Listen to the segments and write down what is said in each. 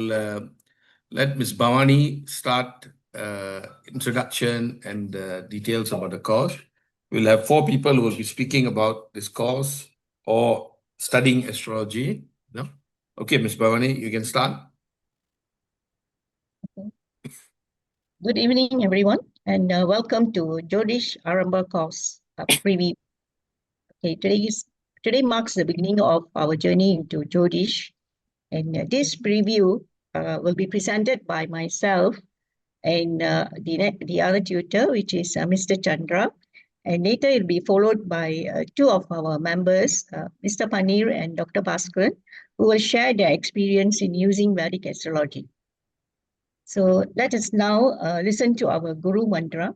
Let Ms.Bavani start introduction and details about the course. We'll have 4 people who will be speaking about this course or studying astrology. No? Okay, Ms. Bavani, you can start. Good evening, everyone, and welcome to Jyotish Aramba course preview. Okay, today marks the beginning of our journey into Jyotish, and this preview will be presented by myself and the other tutor, which is Mr. Chandra, and later it will be followed by 2 of our members, Mr. Panir and Dr. Bhaskaran, who will share their experience in using Vedic astrology. So let us now listen to our Guru Mantra.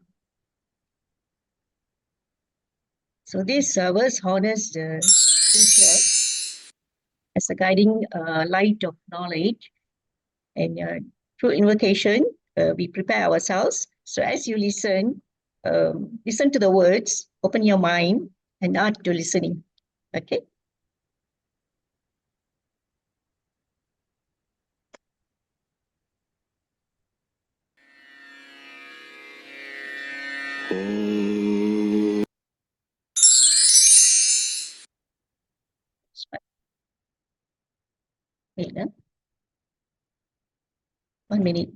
So this verse honors the teacher as a guiding light of knowledge. And through invocation, we prepare ourselves. So as you listen, listen to the words, open your mind and add to listening. Okay? Wait, 1 minute.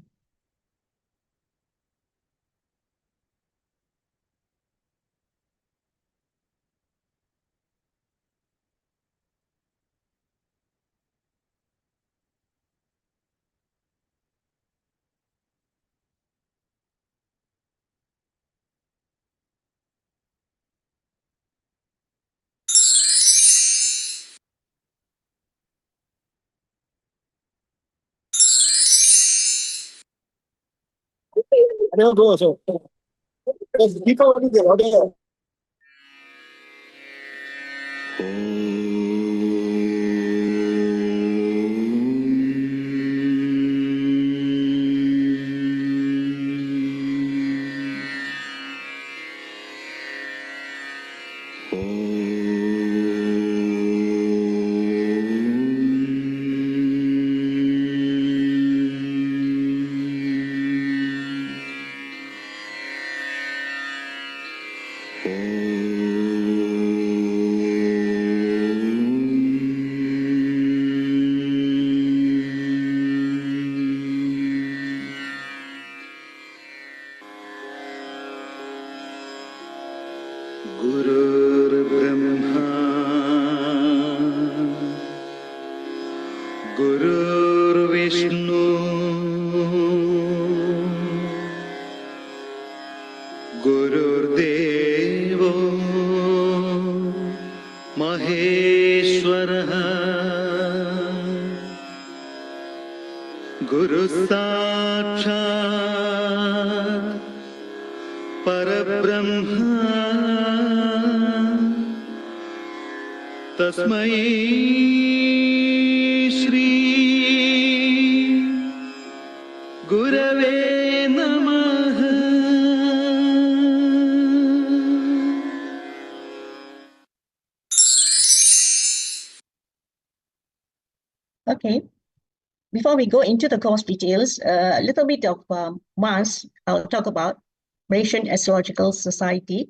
I don't go also. People only they order. Okay. Before we go into the course details, a little bit of mass I'll talk about Malaysian Astrological Society.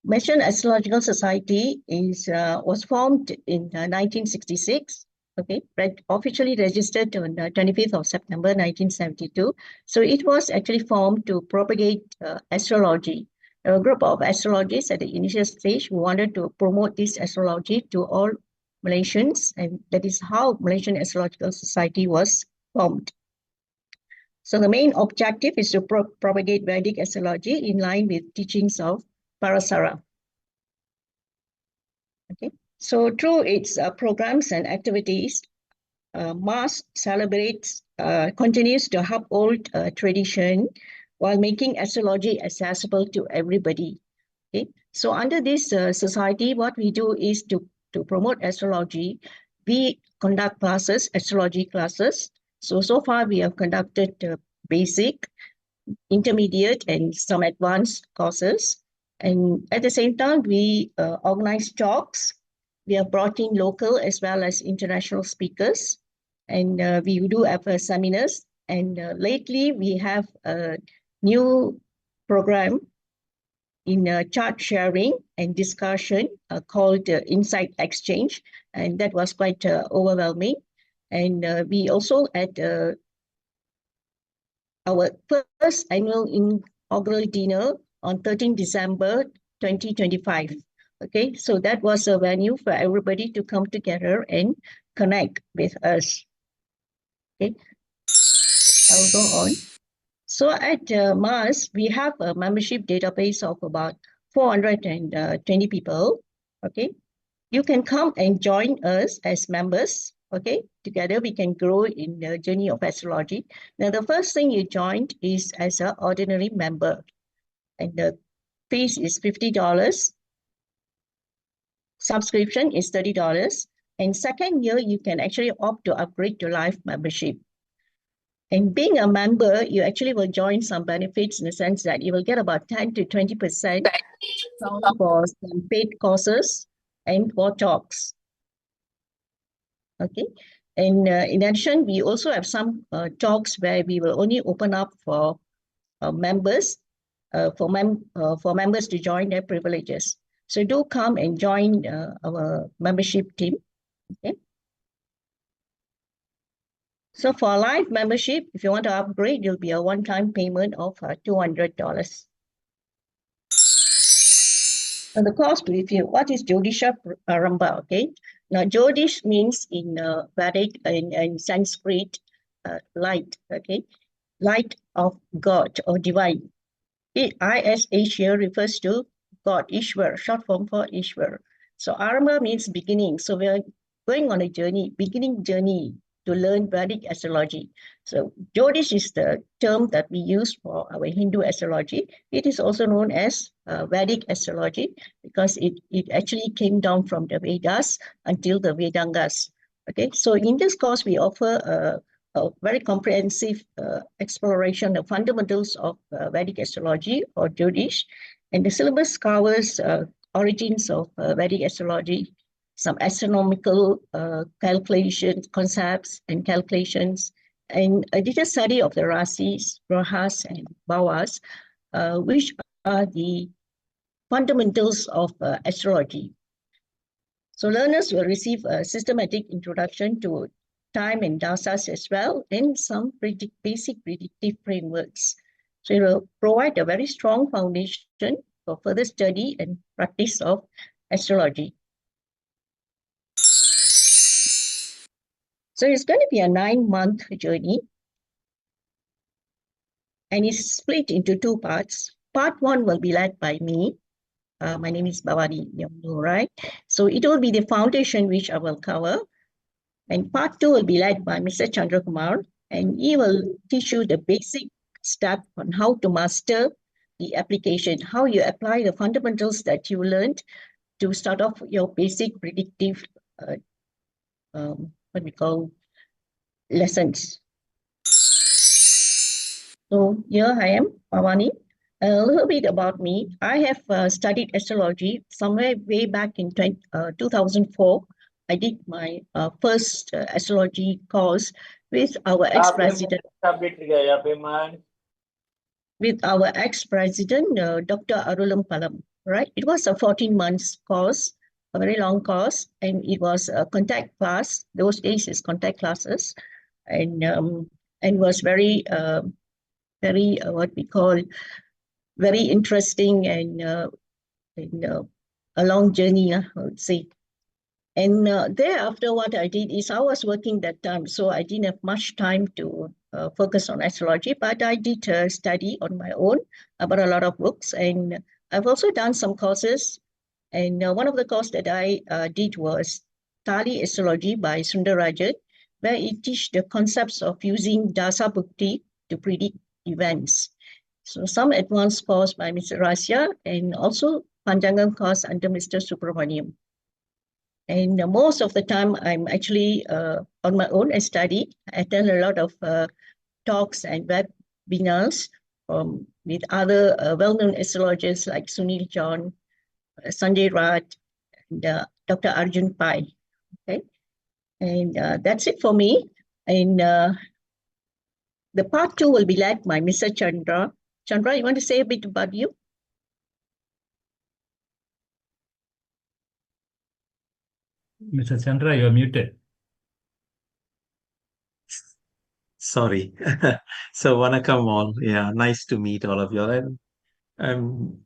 Malaysian Astrological Society was formed in 1966. Okay, officially registered on 25th of September 1972. So it was actually formed to propagate astrology. A group of astrologists at the initial stage who wanted to promote this astrology to all Malaysians, and that is how Malaysian Astrological Society was formed. So the main objective is to propagate Vedic astrology in line with teachings of Parasara. Okay, so through its programs and activities, MAS continues to uphold tradition while making astrology accessible to everybody. Okay, so under this society, what we do is to promote astrology. We conduct classes, astrology classes. So far we have conducted basic, intermediate, and some advanced courses. And at the same time, we organize talks. We have brought in local as well as international speakers. and we do have seminars. And lately, we have a new program in chart sharing and discussion called Insight Exchange, and that was quite overwhelming. And we also had our first annual inaugural dinner on 13 December 2025. Okay, so that was a venue for everybody to come together and connect with us. Okay, I'll go on. So at Mars, we have a membership database of about 420 people. Okay, you can come and join us as members. Okay, together we can grow in the journey of astrology. Now, the first thing you joined is as an ordinary member, and the fees is $50. Subscription is $30. And second year, you can actually opt to upgrade to life membership. And being a member, you actually will join some benefits in the sense that you will get about 10 to 20% for some paid courses and for talks. Okay. And in addition, we also have some talks where we will only open up for members, for members to join their privileges. So do come and join our membership team. Okay. So for live membership, if you want to upgrade, it'll be a one-time payment of $200. And the cost review, what is Jyotisha Prarambha? Okay. Now, Jyotish means in Vedic and Sanskrit, light, okay? Light of God or divine. ISH here refers to God, Ishwar, short form for Ishwar. So Arambha means beginning. So we are going on a journey, beginning journey to learn Vedic astrology. So Jyotish is the term that we use for our Hindu astrology. It is also known as Vedic astrology because it actually came down from the Vedas until the Vedangas. Okay, so in this course, we offer a very comprehensive exploration of fundamentals of Vedic astrology or Jyotish. And the syllabus covers origins of Vedic astrology, some astronomical calculations, concepts and calculations, and a detailed study of the rasis, grahas, and bhavas, which are the fundamentals of astrology. So learners will receive a systematic introduction to time and dasas as well, and some basic predictive frameworks. So it will provide a very strong foundation for further study and practice of astrology. So it's going to be a 9-month journey, and it's split into 2 parts. Part 1 will be led by me. My name is Ms.Bavani, you know, right? So it will be the foundation which I will cover. And part 2 will be led by Mr. Chandrakumar, and he will teach you the basic step on how to master the application, how you apply the fundamentals that you learned to start off your basic predictive, what we call lessons. So here I am, Bhavani. A little bit about me. I have studied astrology somewhere way back in 2004. I did my first astrology course with our ex-president. Dr. Arulam Palam, right? It was a 14 months course, a very long course, and it was a contact class. Those days is contact classes, and was very, what we call very interesting and a long journey, I would say. And thereafter, what I did is I was working that time, so I didn't have much time to focus on astrology, but I did study on my own about a lot of books. And I've also done some courses. And one of the courses that I did was Tali Astrology by Sundarajan, where it teaches the concepts of using Dasa Bhukti to predict events. So some advanced course by Mr. Rasya and also Panjangam course under Mr. Subramaniam. And most of the time, I'm actually on my own. I study. I attend a lot of talks and webinars with other well-known astrologers like Sunil John, Sanjay Raj, and Dr. Arjun Pai. Okay, and that's it for me. And the part 2 will be led by Mr. Chandra. Chandra, you want to say a bit about you? Mr. Chandra, you're muted. Sorry. So, Vanakkam all. Yeah, nice to meet all of you. And I'm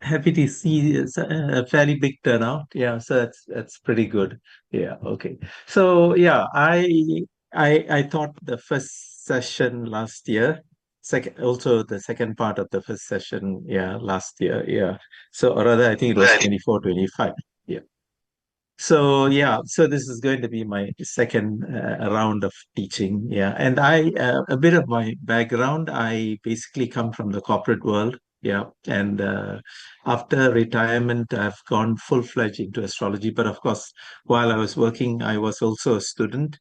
happy to see a fairly big turnout. Yeah, so that's pretty good. Yeah, okay. So yeah, I thought the first session last year, also the second part of the first session, yeah, last year, yeah. So or rather, I think it was 24, 25. Yeah. So yeah, so this is going to be my second round of teaching. Yeah, and a bit of my background. I basically come from the corporate world. Yeah, and after retirement, I've gone full-fledged into astrology. But of course, while I was working, I was also a student,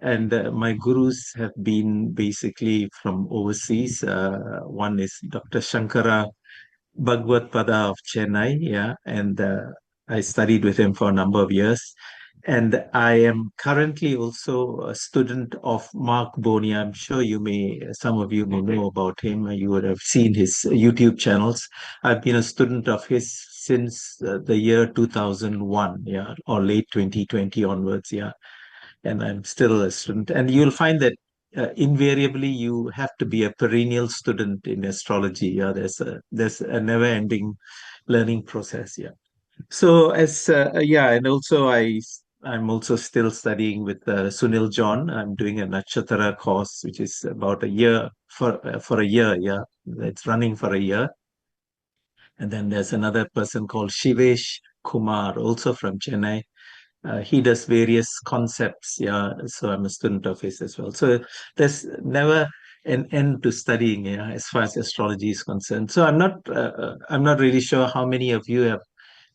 and my gurus have been basically from overseas. One is Dr. Shankara Bhagwat Pada of Chennai, yeah, and I studied with him for a number of years. And I am currently also a student of Mark Boni. I'm sure some of you may know about him. You would have seen his YouTube channels. I've been a student of his since the year 2001, yeah, or late 2020 onwards, yeah. And I'm still a student. And you'll find that invariably you have to be a perennial student in astrology. Yeah, there's a never-ending learning process. Yeah. So and also I'm also still studying with Sunil John. I'm doing a Nakshatra course, which is about a year for a year. Yeah, it's running for a year. And then there's another person called Shivesh Kumar, also from Chennai. He does various concepts. Yeah, so I'm a student of his as well. So there's never an end to studying. Yeah, as far as astrology is concerned. So I'm not really sure how many of you have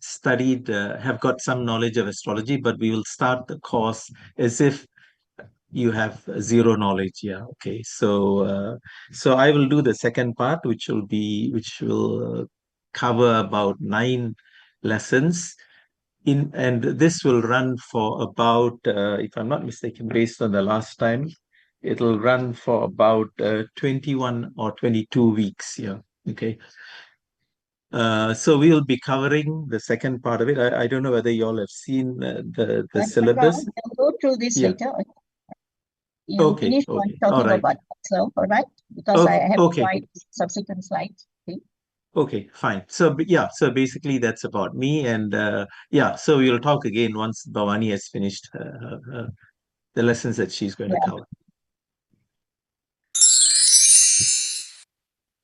studied, have got some knowledge of astrology, but we will start the course as if you have zero knowledge. Yeah, okay. So I will do the second part, which will cover about 9 lessons and this will run for about, if I'm not mistaken, based on the last time, it'll run for about 21 or 22 weeks. Yeah. Okay. So we will be covering the second part of it. I don't know whether you all have seen the syllabus. We'll go through this later. You Okay. finish Okay. talking All right. about myself, all right? Because I have Okay. subsequent slides. Okay. Okay, fine. So yeah, so basically that's about me, and yeah, so we'll talk again once Bhavani has finished the lessons that she's going to cover.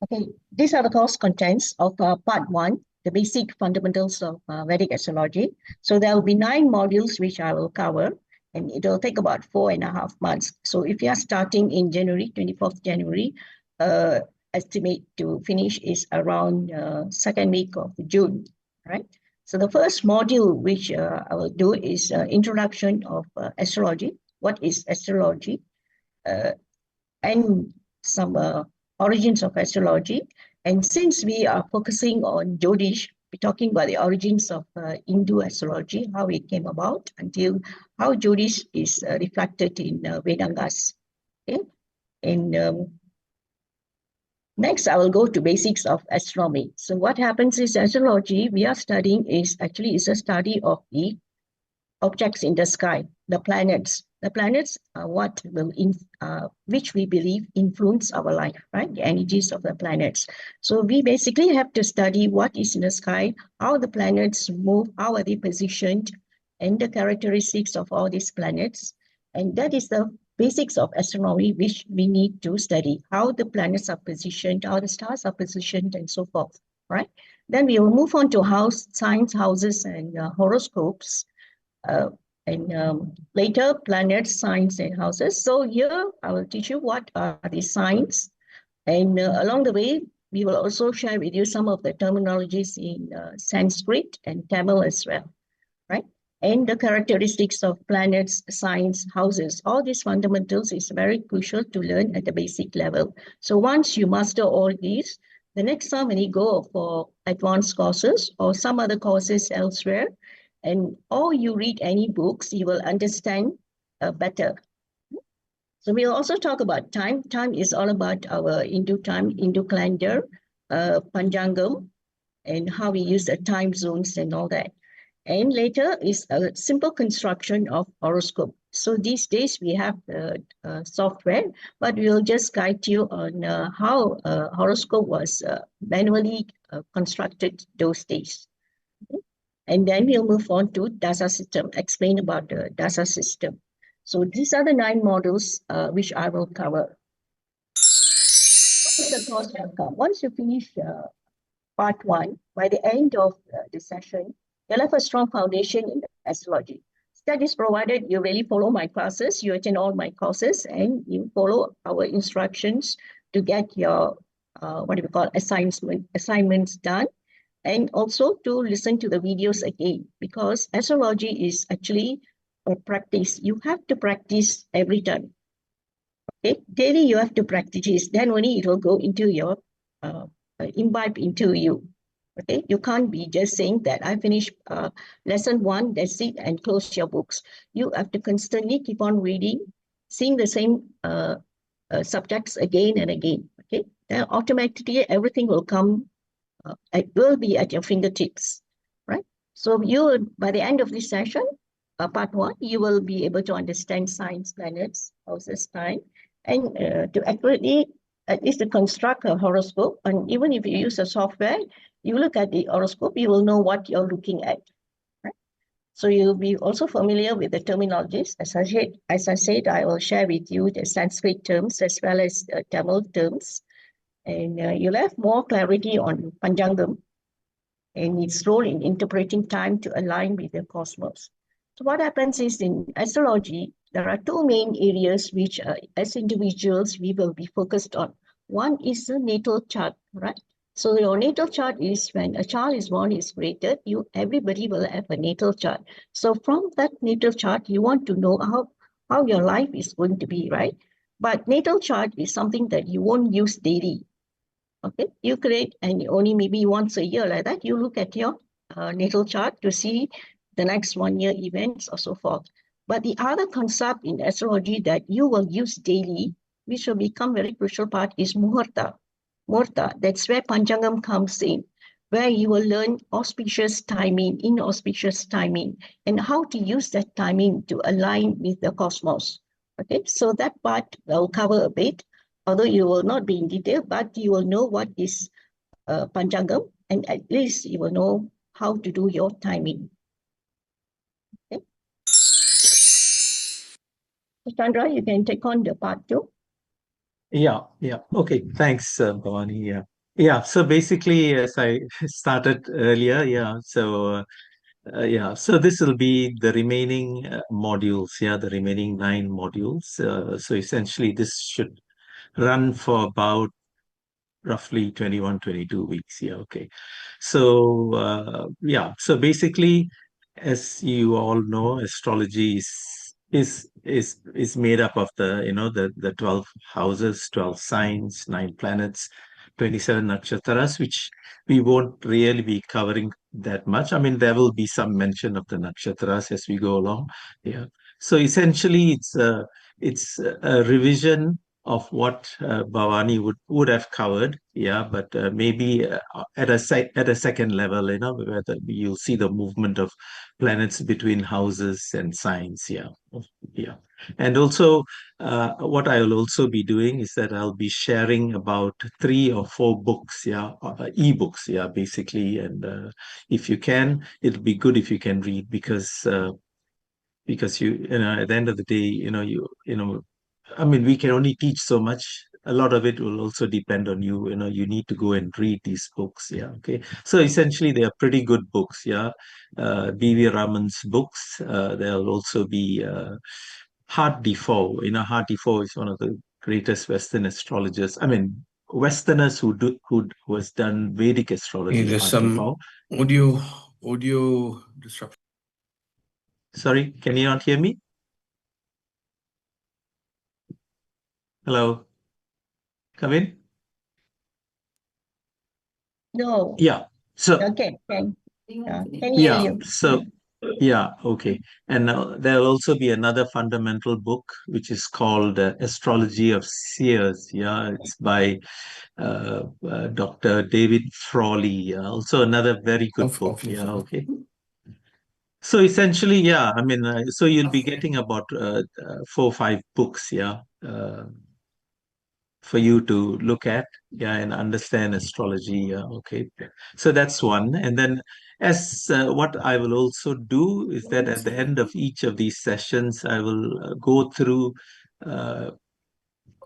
Okay, these are the course contents of part 1, the basic fundamentals of Vedic astrology. So there will be 9 modules which I will cover, and it will take about 4.5 months. So if you are starting in January, 24th January, estimate to finish is around second week of June, right? So the first module which I will do is introduction of astrology. What is astrology? And some origins of astrology. And since we are focusing on Jyotish, we're talking about the origins of Hindu astrology, how it came about, until how Jyotish is reflected in Vedangas. Okay? And next, I will go to basics of astronomy. So what happens is astrology we are studying is actually a study of the objects in the sky, the planets. The planets are what will, which we believe influence our life, right? The energies of the planets. So we basically have to study what is in the sky, how the planets move, how are they positioned, and the characteristics of all these planets. And that is the basics of astronomy, which we need to study, how the planets are positioned, how the stars are positioned, and so forth, right? Then we will move on to signs, houses, and horoscopes. And later planets, signs, and houses. So here I will teach you what are the signs, and along the way we will also share with you some of the terminologies in Sanskrit and Tamil as well, right? And the characteristics of planets, signs, houses. All these fundamentals is very crucial to learn at the basic level. So once you master all these, the next time when you go for advanced courses or some other courses elsewhere, or you read any books, you will understand better. So we'll also talk about time. Time is all about our Hindu time, Hindu calendar, Panjangam, and how we use the time zones and all that. And later is a simple construction of horoscope. So these days we have software, but we'll just guide you on how horoscope was manually constructed those days. Okay? And then we'll move on to DASA system, explain about the DASA system. So these are the 9 models which I will cover. What is the course outcome? Once you finish part 1, by the end of the session, you'll have a strong foundation in astrology. That is provided you really follow my classes, you attend all my courses, and you follow our instructions to get your assignments done, and also to listen to the videos again, because astrology is actually a practice. You have to practice every time. Okay, daily you have to practice, then only it will go into your imbibe into you. Okay, you can't be just saying that I finished lesson 1, that's it, and close your books. You have to constantly keep on reading, seeing the same subjects again and again. Okay, then automatically everything will come. It will be at your fingertips, right? So you, by the end of this session, part 1, you will be able to understand signs, planets, houses, time, and to accurately, at least to construct a horoscope. And even if you use a software, you look at the horoscope, you will know what you're looking at. Right? So you'll be also familiar with the terminologies. As I said, I will share with you the Sanskrit terms as well as Tamil terms. And you'll have more clarity on Panjangam and its role in interpreting time to align with the cosmos. So what happens is, in astrology, there are 2 main areas which as individuals we will be focused on. One is the natal chart, right? So your natal chart is when a child is born, is created, everybody will have a natal chart. So from that natal chart, you want to know how your life is going to be, right? But natal chart is something that you won't use daily. Okay, you create, and only maybe once a year like that, you look at your natal chart to see the next 1 year events or so forth. But the other concept in astrology that you will use daily, which will become very crucial part, is muhurta. Muhurta, that's where Panjangam comes in, where you will learn auspicious timing, inauspicious timing, and how to use that timing to align with the cosmos. Okay, so that part I'll cover a bit, although you will not be in detail, but you will know what is Panjangam, and at least you will know how to do your timing. Okay. So Chandra, you can take on the part 2. Yeah. Okay. Thanks, Bhavani. Yeah. So basically, as I started earlier, so this will be the remaining modules. The remaining 9 modules. So essentially, this should run for about roughly 21, 22 weeks. Okay. So so basically, as you all know, astrology is made up of the 12 houses, 12 signs, 9 planets, 27 nakshatras, which we won't really be covering that much. I mean, there will be some mention of the nakshatras as we go along. So essentially, it's a revision of what Bhavani would have covered, but maybe at a second level, where you'll see the movement of planets between houses and signs, and also what I will also be doing is that I'll be sharing about 3 or 4 books, ebooks, basically, and if you can, it'll be good if you can read, because you know, at the end of the day, I mean, we can only teach so much. A lot of it will also depend on you. You need to go and read these books. Okay. So essentially, they are pretty good books. B.V. Raman's books. There'll also be Hart Defoe. Hart Defoe is one of the greatest Western astrologers. I mean, Westerners who has done Vedic astrology. There's Hart some Defoe. audio disruption. Sorry, can you not hear me? Hello, come in. No. Yeah. So Okay. Can hear you. Yeah, okay. And there'll also be another fundamental book which is called Astrology of Seers. Yeah, it's by Dr. David Frawley. Also another very good book. Yes, Yeah, okay. So essentially, yeah, I mean, so you'll be getting about 4 or 5 books, yeah, for you to look at, yeah, and understand astrology. Yeah, okay. So that's one. And then, as what I will also do is that at the end of each of these sessions, I will go through uh,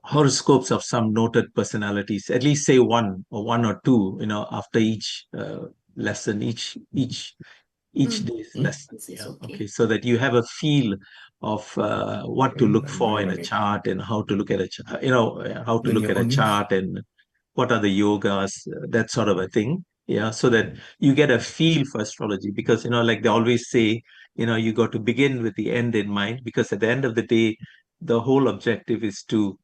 horoscopes of some noted personalities, at least say one or two, after each lesson, each day's lesson. Yeah, okay, so that you have a feel of what to look for in a chart and how to look at a chart, how to Then look your at a own. chart and what are the yogas, that sort of a thing. Yeah, so that you get a feel for astrology, because like they always say, you got to begin with the end in mind, because at the end of the day, the whole objective is to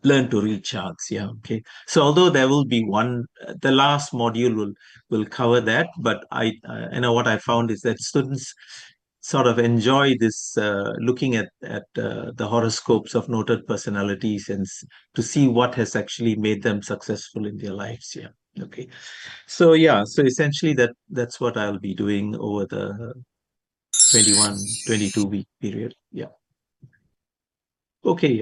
learn to read charts. Yeah, okay. So although there will be one, the last module will cover that, but what I found is that students sort of enjoy this looking at the horoscopes of noted personalities and to see what has actually made them successful in their lives. Yeah, okay. So yeah, so essentially that's what I'll be doing over the 21-22 week period. Yeah. Okay,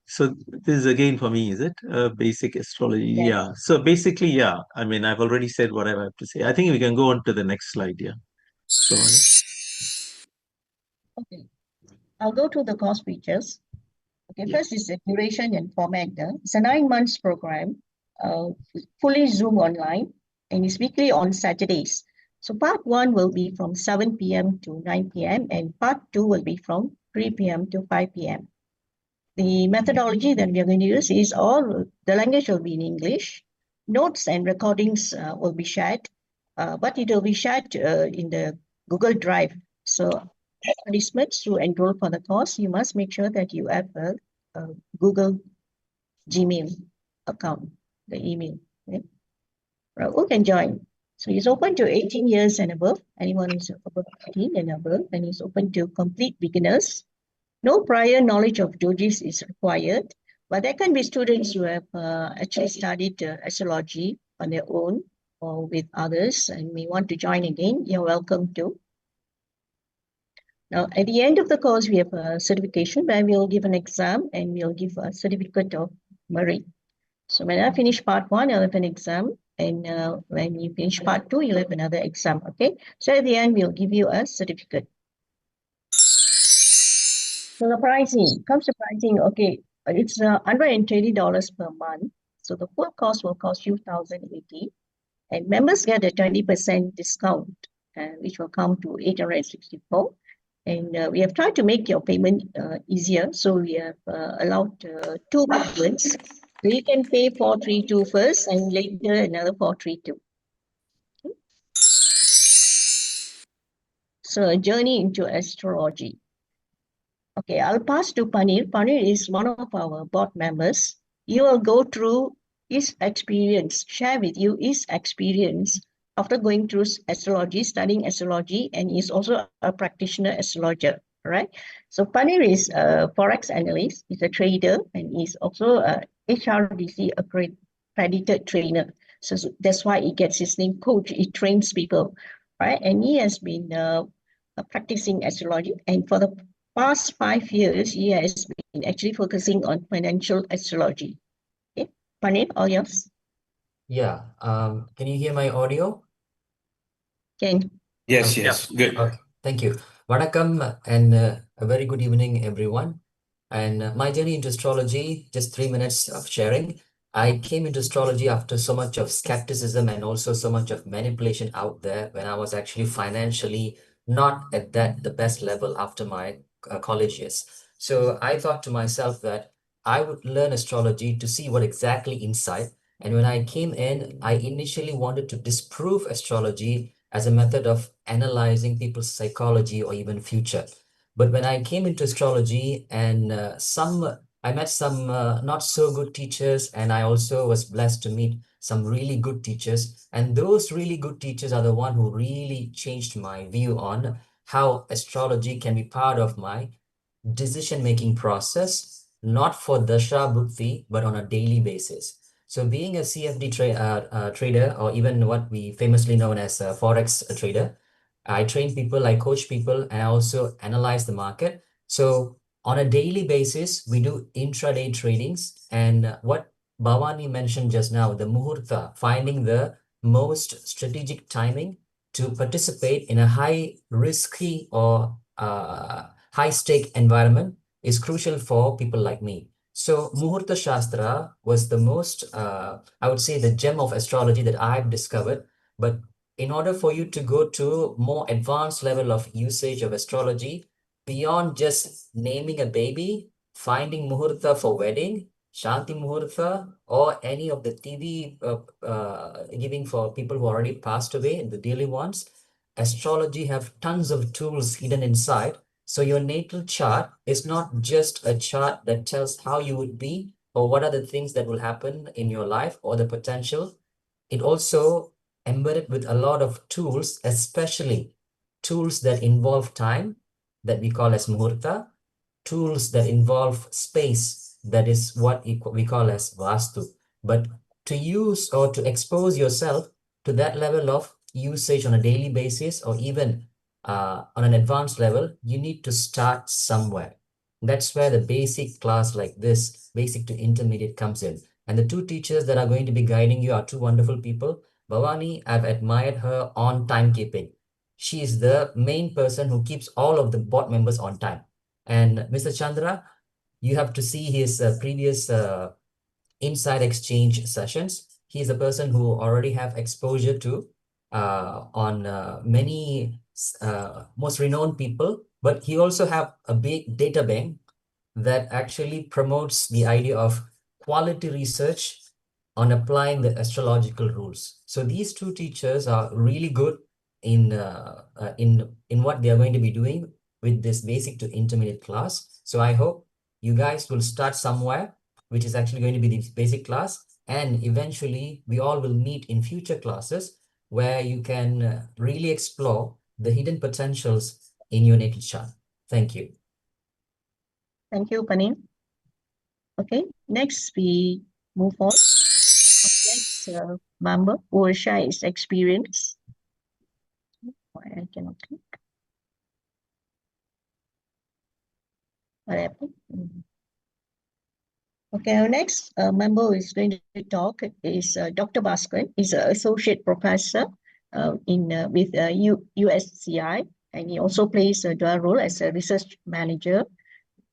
so this is again for me, is it? Basic astrology. Yes. Yeah. So basically, yeah. I mean, I've already said what I have to say. I think we can go on to the next slide. Yeah. Go on. Okay. I'll go to the course features. Okay, Yeah. first is the duration and format. It's a 9 months program, fully Zoom online, and it's weekly on Saturdays. So part 1 will be from 7 p.m. to 9 p.m. and part 2 will be from 3 p.m. to 5 p.m. The methodology that we are going to use is the language will be in English. Notes and recordings will be shared, but it will be shared in the Google Drive. So participants to enroll for the course, you must make sure that you have a Google Gmail account, the email. Okay? Right, who can join? So it's open to 18 years and above. Anyone who's above 18 and above, and it's open to complete beginners. No prior knowledge of Jyotish is required, but there can be students who have actually studied astrology on their own or with others and may want to join again. You're welcome to. Now, at the end of the course, we have a certification where we'll give an exam and we'll give a certificate of merit. So when I finish part 1, I'll have an exam. And when you finish part 2, you'll have another exam, okay? So at the end, we'll give you a certificate. So the pricing, comes to pricing, okay, it's $120 per month. So the full cost will cost you $1,080. And members get a 20% discount, which will come to $864. And we have tried to make your payment easier. So we have allowed 2 payments. So you can pay 432 first and later another 432. Okay. So a journey into astrology. Okay, I'll pass to Panir. Panir is one of our board members. He will go through his experience, share with you his experience after going through astrology, studying astrology, and he's also a practitioner astrologer, right? So Panir is a Forex analyst, he's a trader, and he's also a HRDC accredited trainer. So that's why he gets his name coach, he trains people, right? And he has been practicing astrology, and for the past 5 years, he has been actually focusing on financial astrology. Okay, Panir, all yours. Yeah. Can you hear my audio? Can. Yes, Okay. yes. Good. Okay. Thank you. Vanakkam and a very good evening, everyone. And my journey into astrology, just 3 minutes of sharing. I came into astrology after so much of skepticism and also so much of manipulation out there when I was actually financially not at the best level after my college years. So I thought to myself that I would learn astrology to see what exactly inside. And when I came in, I initially wanted to disprove astrology as a method of analyzing people's psychology or even future. But when I came into astrology and some I met some not so good teachers, and I also was blessed to meet some really good teachers. And those really good teachers are the one who really changed my view on how astrology can be part of my decision-making process, not for dasha buddhi, but on a daily basis. So being a CFD trader, or even what we famously known as a Forex trader, I train people, I coach people, and I also analyze the market. So on a daily basis, we do intraday tradings. And what Bhavani mentioned just now, the muhurta, finding the most strategic timing to participate in a high risky or high stake environment is crucial for people like me. So Muhurta Shastra was the most, I would say, the gem of astrology that I've discovered. But in order for you to go to more advanced level of usage of astrology, beyond just naming a baby, finding Muhurta for wedding, Shanti Muhurta, or any of the TV giving for people who already passed away, the daily ones, astrology have tons of tools hidden inside. So your natal chart is not just a chart that tells how you would be or what are the things that will happen in your life or the potential. It also embedded with a lot of tools, especially tools that involve time that we call as muhurta, tools that involve space, that is what we call as vastu. But to use or to expose yourself to that level of usage on a daily basis, or even on an advanced level, you need to start somewhere. That's where the basic class like this, basic to intermediate, comes in. And the two teachers that are going to be guiding you are two wonderful people. Bhavani, I've admired her on timekeeping. She is the main person who keeps all of the board members on time. And Mr. Chandra, you have to see his previous inside exchange sessions. He's a person who already have exposure to on many most renowned people, but he also have a big data bank that actually promotes the idea of quality research on applying the astrological rules. So these two teachers are really good in what they are going to be doing with this basic to intermediate class. So I hope you guys will start somewhere, which is actually going to be the basic class, and eventually we all will meet in future classes where you can really explore the hidden potentials in your natal chart. Thank you. Thank you, Panin. Okay, next we move on. Next member who will share his experience. Why I cannot click. What happened? Okay, our next member who is going to talk is Dr. Bhaskar. He's an associate professor with USCI, and he also plays a dual role as a research manager,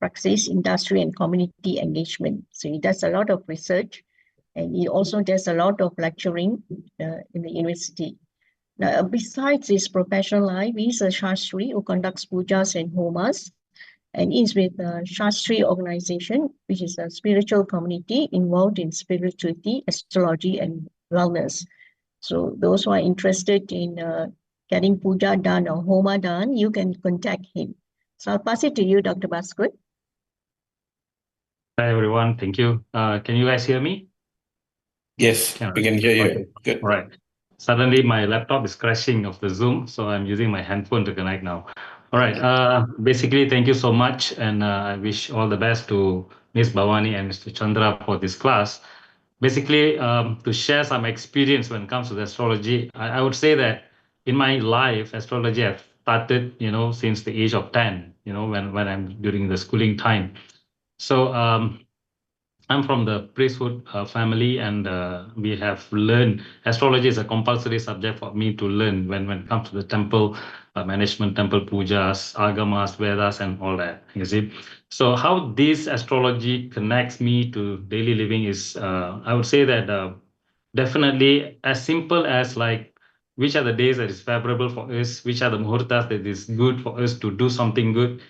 praxis, industry, and community engagement. So he does a lot of research, and he also does a lot of lecturing in the university. Now, besides his professional life, he's a Shastri who conducts pujas and homas, and is with a Shastri organization, which is a spiritual community involved in spirituality, astrology, and wellness. So those who are interested in getting puja done or homa done, you can contact him. So I'll pass it to you, Dr. Bhaskar. Hi, everyone. Thank you. Can you guys hear me? Yes, Can we can hear you. Okay. Good. All right. Suddenly, my laptop is crashing of the Zoom, so I'm using my handphone to connect now. All right. Basically, thank you so much, and I wish all the best to Ms.Bavani and Mr. Chandra for this class. Basically, to share some experience when it comes to the astrology, I would say that in my life, astrology I've started, since the age of 10, when I'm during the schooling time. So I'm from the priesthood family, and we have learned astrology is a compulsory subject for me to learn when it comes to the temple management, temple pujas, agamas, Vedas, and all that. You see, so how this astrology connects me to daily living is, I would say that definitely as simple as like which are the days that is favorable for us, which are the muhurtas that is good for us to do something good.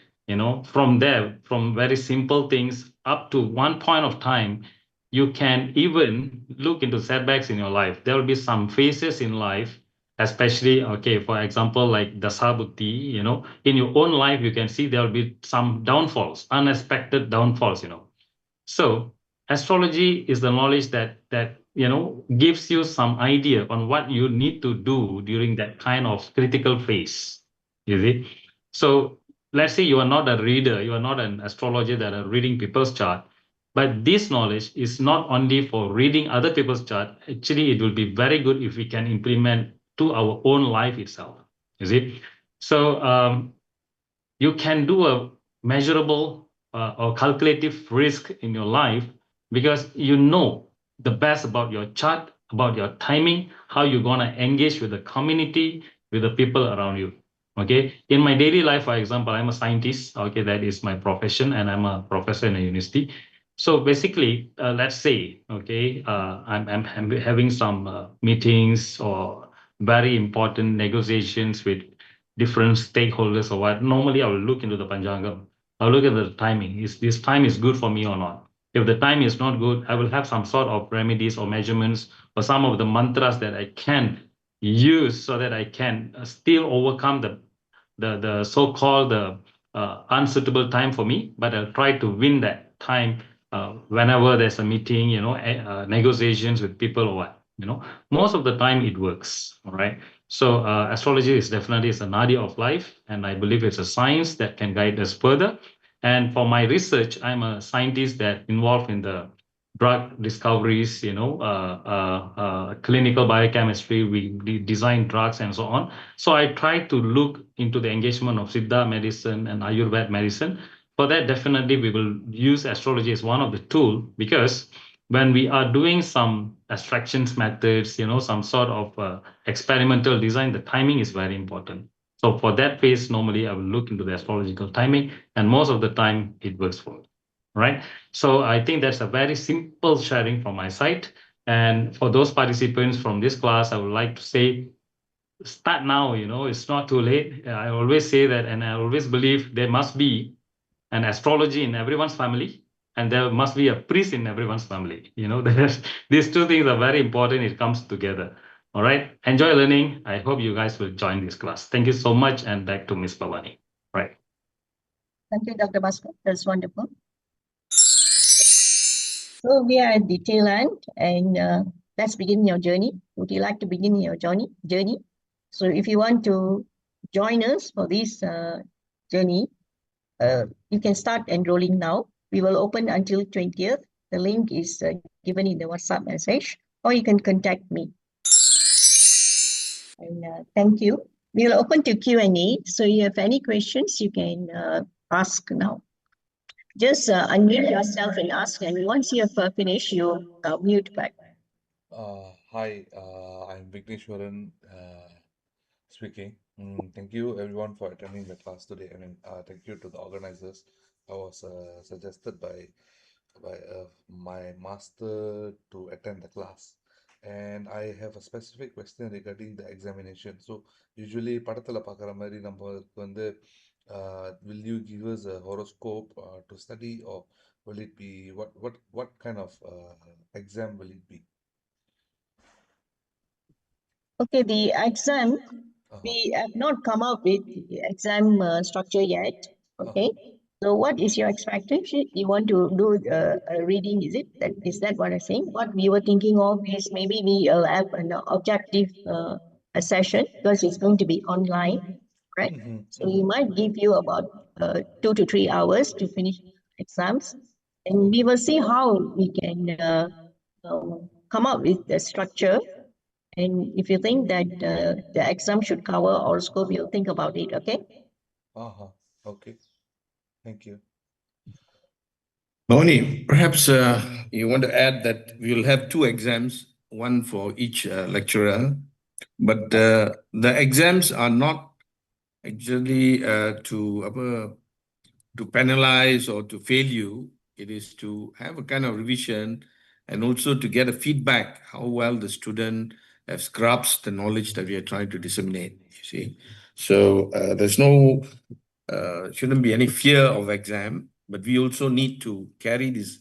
From there, from very simple things up to one point of time, you can even look into setbacks in your life. There will be some phases in life, especially, okay, for example, like the Sabuti, in your own life, you can see there will be some downfalls, unexpected downfalls. So astrology is the knowledge that gives you some idea on what you need to do during that kind of critical phase. You see, so let's say you are not a reader, you are not an astrologer that are reading people's chart, but this knowledge is not only for reading other people's chart. Actually, it will be very good if we can implement to our own life itself. You see, so you can do a measurable or calculative risk in your life because you know the best about your chart, about your timing, how you're going to engage with the community, with the people around you. Okay. In my daily life, for example, I'm a scientist. Okay. That is my profession and I'm a professor in a university. So basically, let's say, okay, I'm having some meetings or very important negotiations with different stakeholders or what. Normally, I will look into the Panjangam. I'll look at the timing. Is this time is good for me or not? If the time is not good, I will have some sort of remedies or measurements or some of the mantras that I can use so that I can still overcome the so-called unsuitable time for me, but I'll try to win that time whenever there's a meeting, negotiations with people or what, most of the time it works. All right. So astrology is definitely a nadia of life, and I believe it's a science that can guide us further. And for my research, I'm a scientist that involved in the drug discoveries, clinical biochemistry. We design drugs and so on. So I try to look into the engagement of Siddha medicine and Ayurveda medicine. For that, definitely we will use astrology as one of the tool, because when we are doing some abstractions methods, some sort of experimental design, the timing is very important. So for that phase, normally I will look into the astrological timing, and most of the time it works for me. Right. So I think that's a very simple sharing from my side. And for those participants from this class, I would like to say, start now, it's not too late. I always say that, and I always believe there must be an astrology in everyone's family, and there must be a priest in everyone's family. These two things are very important. It comes together. All right. Enjoy learning. I hope you guys will join this class. Thank you so much. And back to Ms. Bavani. Right. Thank you, Dr. Bhaskar. That's wonderful. So we are at the tail end, and let's begin your journey. Would you like to begin your journey? So if you want to join us for this journey, you can start enrolling now. We will open until 20th. The link is given in the WhatsApp message, or you can contact me. And thank you. We will open to Q&A. So if you have any questions, you can ask now. Just unmute yourself and ask. And once you have finished, you mute back. Hi, I'm Vigneshwaran speaking. Thank you everyone for attending the class today. Thank you to the organizers. I was suggested by my master to attend the class, and I have a specific question regarding the examination. So usually படத்துல பார்க்குற மாதிரி நம்மளுக்கு வந்து will you give us a horoscope to study, or will it be what kind of exam will it be? Okay, the exam, we have not come up with the exam structure yet. Okay, so what is your expectation? You want to do a reading, is it? Is that what I'm saying? What we were thinking of is maybe we will have an objective a session, because it's going to be online, right? So we might give you about 2 to 3 hours to finish exams, and we will see how we can come up with the structure. And if you think that the exam should cover horoscope, you'll think about it, okay? Okay. Thank you. Bhavani, perhaps you want to add that we'll have 2 exams, one for each lecturer, but the exams are not actually to penalize or to fail you. It is to have a kind of revision and also to get a feedback how well the student has grasped the knowledge that we are trying to disseminate, you see. So there's no, shouldn't be any fear of exam, but we also need to carry this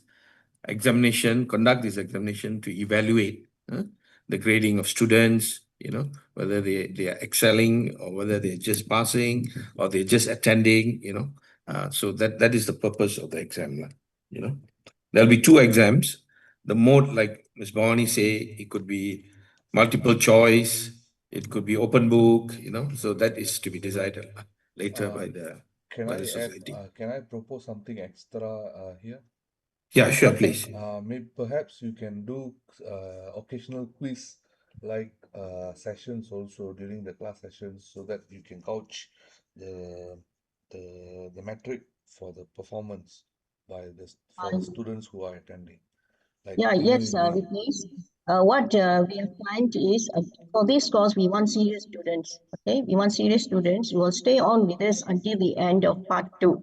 examination, conduct this examination to evaluate the grading of students, whether they are excelling or whether they're just passing or they're just attending, so that is the purpose of the exam, There'll be 2 exams. The mode, like Ms. Bhavani say, it could be multiple choice, it could be open book, so that is to be decided later by the society. Can I propose something extra here? Yeah, sure, please. Maybe perhaps you can do occasional quiz like sessions also during the class sessions, so that you can couch the the metric for the performance by for the students who are attending. Like Yeah, yes, Vignesh. What we have planned is for this course, we want serious students. Okay, we want serious students who will stay on with us until the end of part 2.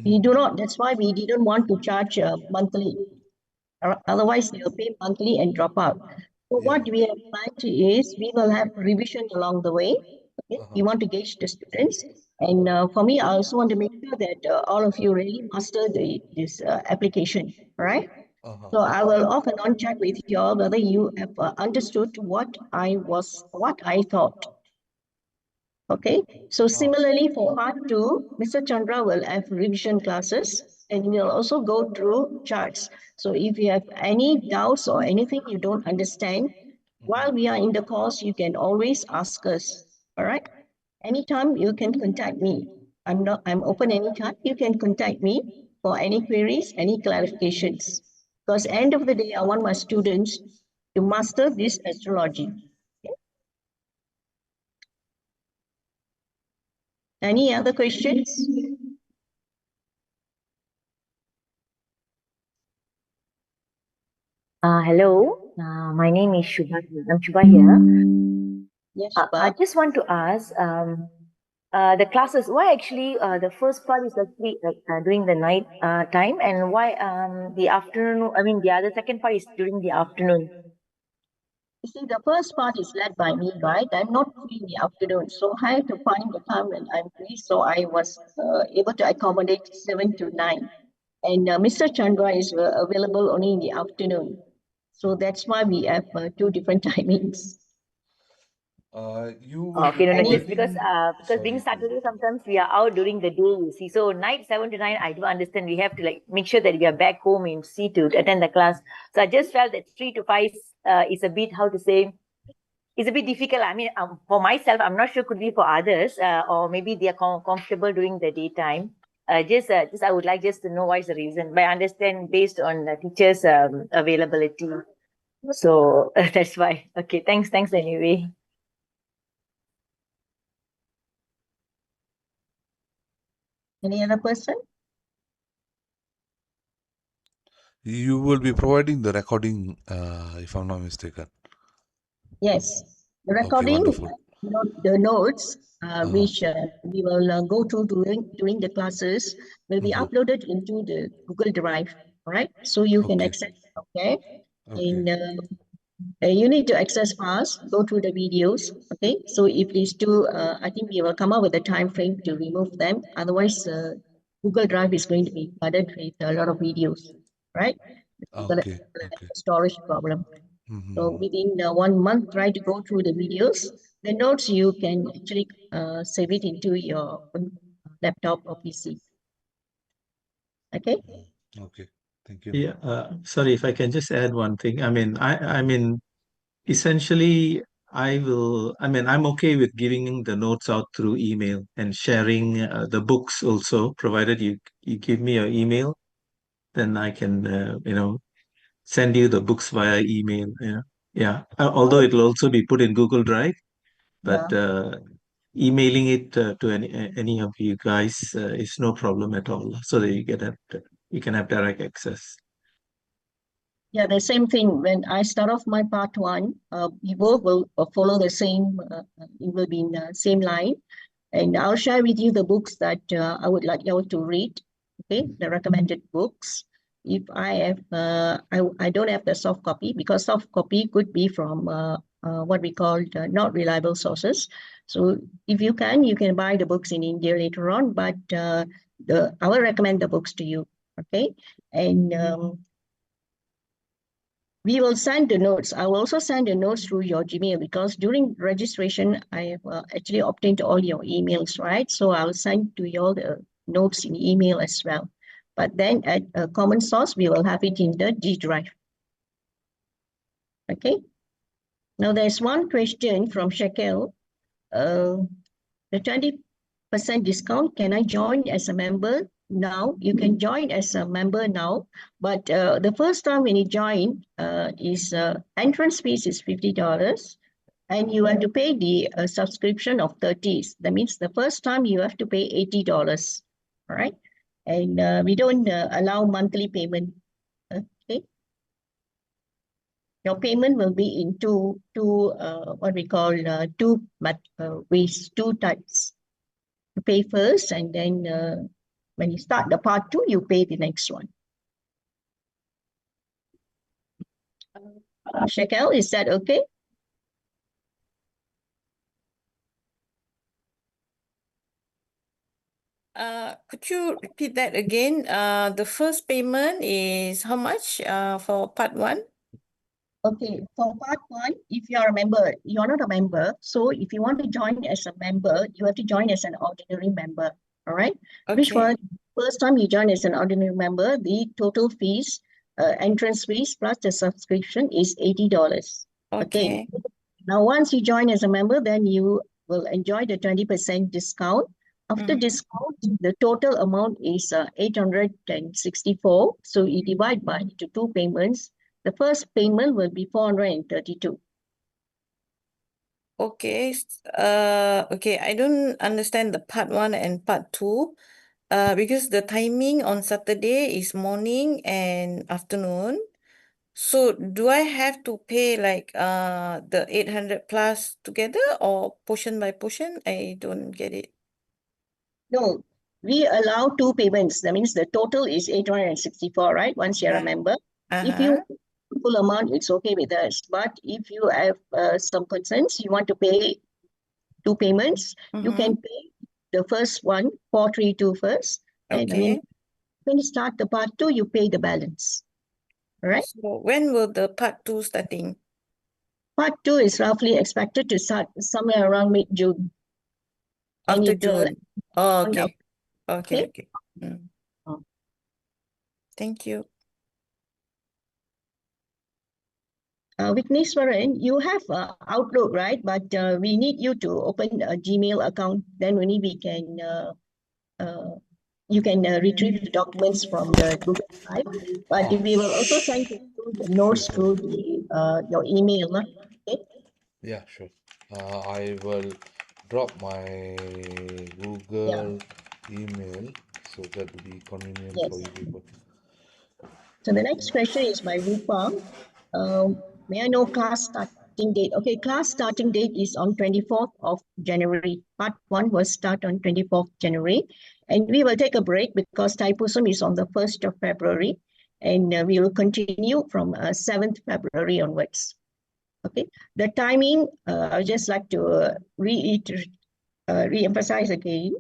We do not, that's why we didn't want to charge monthly. Otherwise, they'll pay monthly and drop out. So Yeah. what we have planned is we will have revision along the way. Okay? We want to gauge the students. And for me, I also want to make sure that all of you really master this application, all right? So I will off and on check with you all whether you have understood what I thought. Okay, so similarly for part 2, Mr. Chandra will have revision classes and we'll also go through charts. So if you have any doubts or anything you don't understand, while we are in the course, you can always ask us. All right, anytime you can contact me. I'm open anytime. You can contact me for any queries, any clarifications. Because end of the day, I want my students to master this astrology. Any other questions? Hello, my name is Shubha. I'm Shubha here. Yes, I just want to ask the classes, why actually the first part is actually during the night time, and why the afternoon, the other second part is during the afternoon? You see, the first part is led by me, right? I'm not free in the afternoon, so I have to find the time when I'm free. So I was able to accommodate 7 to 9. And Mr. Chandra is available only in the afternoon. So that's why we have 2 different timings. You will Okay, be no, just providing. because being Saturday, sometimes we are out during the day, you see. So night 7 to 9, I do understand we have to like make sure that we are back home in C to attend the class. So I just felt that 3 to 5 is a bit, how to say, it's a bit difficult. For myself, I'm not sure could be for others, or maybe they are comfortable during the daytime. Just I would like just to know what is the reason. But I understand based on the teachers' availability. So that's why. Okay, thanks anyway. Any other person? You will be providing the recording, if I'm not mistaken. Yes. The Okay, recording, wonderful. the notes, which we will go through during the classes, will be uploaded into the Google Drive, right? So you can Okay. access, okay? Okay. And you need to access fast, go through the videos, okay? So if these two, I think we will come up with a time frame to remove them. Otherwise, Google Drive is going to be flooded with a lot of videos, right? Okay. Have Okay. a storage problem. Mhm. So within 1 month, try to go through the videos. The notes you can actually save it into your laptop or PC. Okay. Okay. Thank you. Yeah, sorry if I can just add one thing. Essentially, I'm okay with giving the notes out through email and sharing the books also, provided you give me your email, then I can, send you the books via email. Yeah. Although it'll also be put in Google Drive, but emailing it to any of you guys is no problem at all, so that you can have direct access. Yeah, the same thing. When I start off my part 1, we both will follow the same, it will be in the same line. And I'll share with you the books that I would like you all to read, okay, the recommended books. If I have, I don't have the soft copy, because soft copy could be from what we call not reliable sources. So if you can buy the books in India later on, but I will recommend the books to you, okay? And we will send the notes. I will also send the notes through your Gmail, because during registration, I have actually obtained all your emails, right? So I'll send to you all the notes in email as well. but then at a common source, we will have it in the G drive. Okay. Now there's one question from Shekel. The 20% discount, can I join as a member now? You can join as a member now, but the first time when you join is entrance fees is $50, and you have to pay the subscription of 30. That means the first time you have to pay $80. All right, and we don't allow monthly payment. Okay, your payment will be in two what we call two ways, two types. You pay first, and then when you start the part 2, you pay the next one. Shekel, is that okay? Could you repeat that again? The first payment is how much for part 1? Okay, for part 1, if you are a member, you're not a member. So if you want to join as a member, you have to join as an ordinary member. All right. Which Okay. one? First time you join as an ordinary member, the total fees, entrance fees plus the subscription is $80. Okay. Now, once you join as a member, then you will enjoy the 20% discount. After Mhm. discount, the total amount is 864. So you divide by into 2 payments. The first payment will be 432. Okay. Okay, I don't understand the part 1 and part 2. Because the timing on Saturday is morning and afternoon. So do I have to pay like the 800 plus together or portion by portion? I don't get it. No, we allow 2 payments. That means the total is 864, right? Once you're a member. If you full amount, it's okay with us. But if you have some concerns, you want to pay 2 payments, you can pay the first one, 432 first. And I mean, Okay. when you start the part 2, you pay the balance. All right. So when will the part 2 starting? Part 2 is roughly expected to start somewhere around mid-June. And After it will June. Oh, on okay. up. Okay, Okay. okay. Mm. Oh. Thank you. Vigneswaran, you have Outlook, right? But we need you to open a Gmail account. Then only we can you can retrieve the documents from the Google Drive. But we will also send you the notes through the your email. Okay? Yeah, sure. I will drop my Google email so that will be convenient for Yes. you people. So the next question is by Rupa. May I know class starting date? Okay, class starting date is on 24th of January. Part 1 will start on 24th January. And we will take a break because Thaipusam is on the 1st of February. And we will continue from 7th February onwards. Okay, the timing, I would just like to re-emphasize again.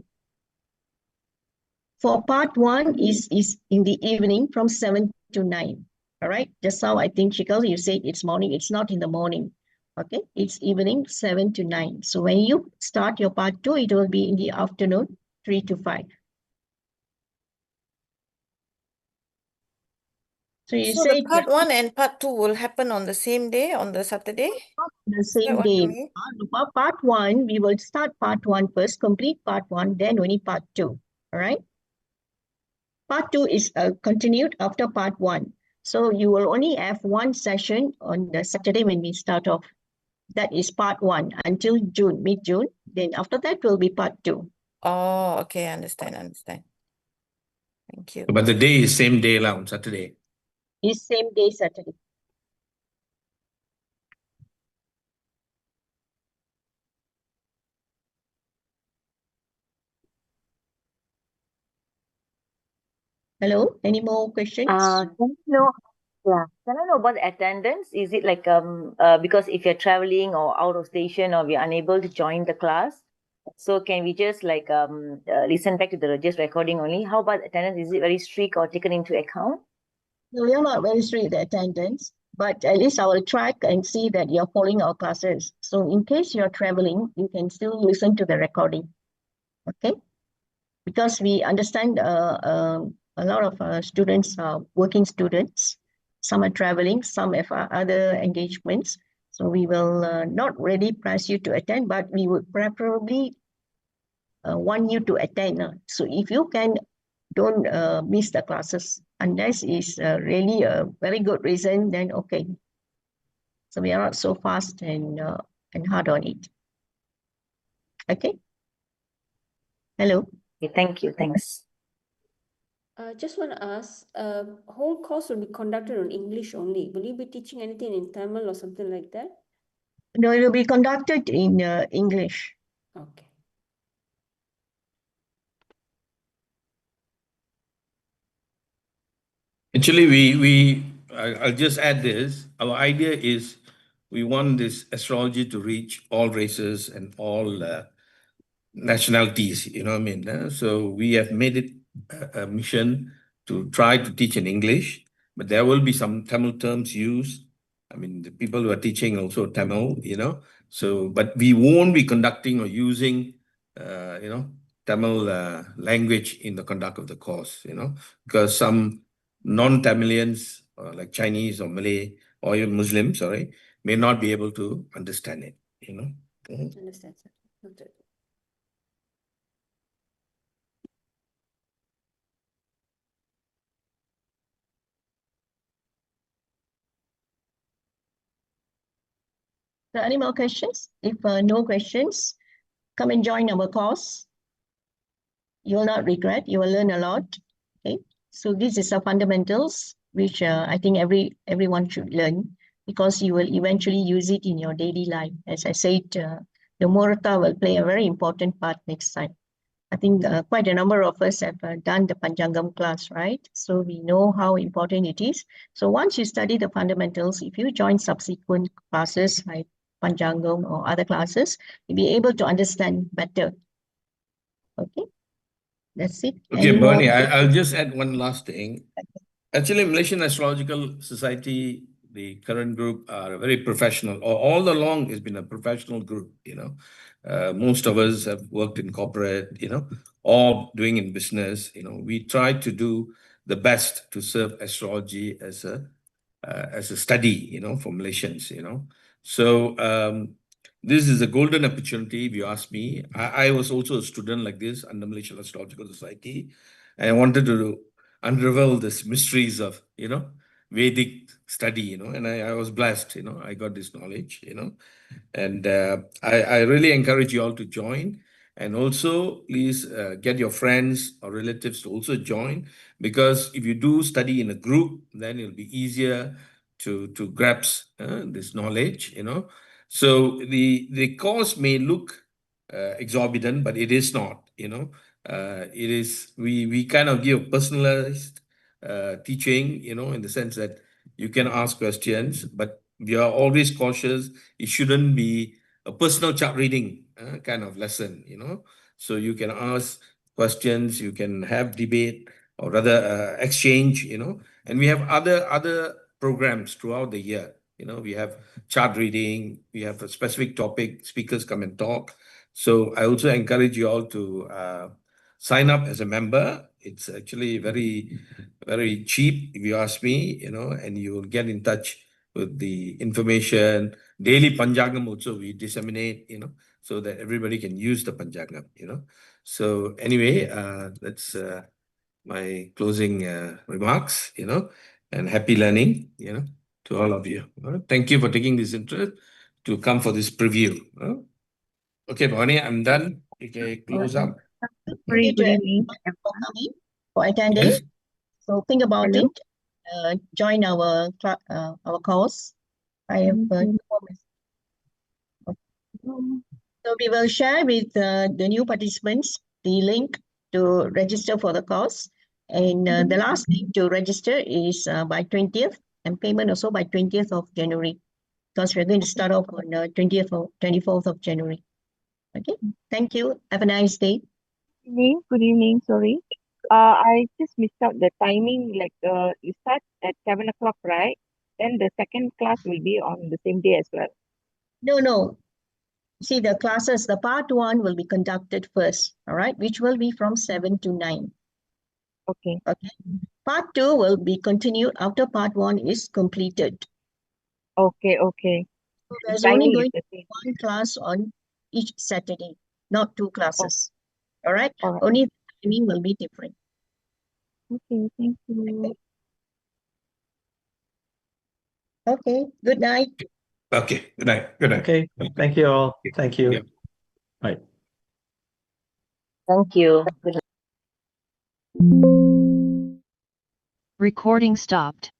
For part 1 is in the evening from 7 to 9. All right. Just now I think Shikal, you said it's morning. It's not in the morning. Okay. It's evening 7 to 9. So when you start your part 2, it will be in the afternoon 3 to 5. So you So say the part 1 and part 2 will happen on the same day, on the Saturday? the Is that same what you day. mean? Part 1, we will start part 1 first, complete part 1, then only part 2. All right. Part 2 is continued after part 1. So you will only have one session on the Saturday when we start off. That is part 1 until June, mid-June. Then after that will be part 2. Oh, okay. Understand. Thank you. But the day is same day lah, on Saturday. Is same day Saturday. Hello, any more questions? Can I know about the attendance? Is it like because if you're traveling or out of station or we're unable to join the class, so can we just like listen back to the just recording only? How about attendance? Is it very strict or taken into account? No, we are not very strict with the attendance, but at least I will track and see that you're following our classes. So in case you're traveling, you can still listen to the recording. Okay? Because we understand a lot of students are working students. Some are traveling, some have other engagements. So we will not really press you to attend, but we would preferably want you to attend. So if you can, don't miss the classes unless it's really a very good reason, then okay. So we are not so fast and hard on it. Okay. Hello. Okay, thank you. Thanks. Just want to ask, whole course will be conducted in English only. Will you be teaching anything in Tamil or something like that? No, it will be conducted in English. Okay. Actually, I'll just add this. Our idea is we want this astrology to reach all races and all nationalities, you know what I mean? So we have made it a mission to try to teach in English, but there will be some Tamil terms used. I mean, the people who are teaching also Tamil, you know. So, but we won't be conducting or using, Tamil language in the conduct of the course, you know, because some non-Tamilians, like Chinese or Malay or even Muslim, sorry, may not be able to understand it, you know. Mhm. Understand, sir. Noted. So any more questions? If no questions, come and join our course. You will not regret. You will learn a lot. Okay. So this is the fundamentals, which I think everyone should learn, because you will eventually use it in your daily life. As I said, the Murata will play a very important part next time. I think quite a number of us have done the Panchangam class, right? So we know how important it is. So once you study the fundamentals, if you join subsequent classes like Panchangam or other classes, you'll be able to understand better. Okay, that's it. Okay, Any more? Bhavani, I'll just add one last thing. Actually, Malaysian Astrological Society, the current group, are very professional. All along, it's been a professional group, you know. Most of us have worked in corporate, you know, or doing in business. You know, we try to do the best to serve astrology as a study, you know, for Malaysians, you know. So this is a golden opportunity, if you ask me. I was also a student like this under Malaysian Astrological Society. And I wanted to unravel these mysteries of, you know, Vedic study, you know, and I was blessed, you know, I got this knowledge, you know, and I really encourage you all to join. And also, please get your friends or relatives to also join, because if you do study in a group, then it'll be easier to grasp this knowledge, you know. So the course may look exorbitant, but it is not, you know. It is, we kind of give personalized teaching, you know, in the sense that you can ask questions, but we are always cautious. It shouldn't be a personal chart reading kind of lesson, you know. So you can ask questions, you can have debate, or rather exchange, you know. And we have other programs throughout the year. You know, we have chart reading, we have a specific topic, speakers come and talk. So I also encourage you all to sign up as a member. It's actually very, very cheap, if you ask me, you know, and you will get in touch with the information. Daily Panjangam also we disseminate, you know, so that everybody can use the Panjangam, you know. So anyway, that's my closing remarks, you know, and happy learning, you know, to all of you. Thank you for taking this interest to come for this preview. Okay, Bhavani, I'm done. Okay, close up. Thank you to everyone for coming, for attending. Yes. So think about it. Join our course. I have so we will share with the new participants the link to register for the course. And the last date to register is by 20th, and payment also by 20th of January, because we're going to start off on 20th or 24th of January. Okay, thank you. Have a nice day. Good evening, sorry. I just missed out the timing, like you start at 7 o'clock, right? Then the second class will be on the same day as well. No. See, the classes, the part 1 will be conducted first, all right, which will be from 7 to 9. Okay. Okay. Part 2 will be continued after part 1 is completed. Okay. Okay. So The there's only timing is going to the be same. one class on each Saturday, not 2 classes. All right. All right. Only the timing will be different. Okay. Thank you. Okay. Good night. Okay. Good night. Good night. Okay. Thank you all. Thank you. Yeah. Bye. Thank you. Good Recording stopped.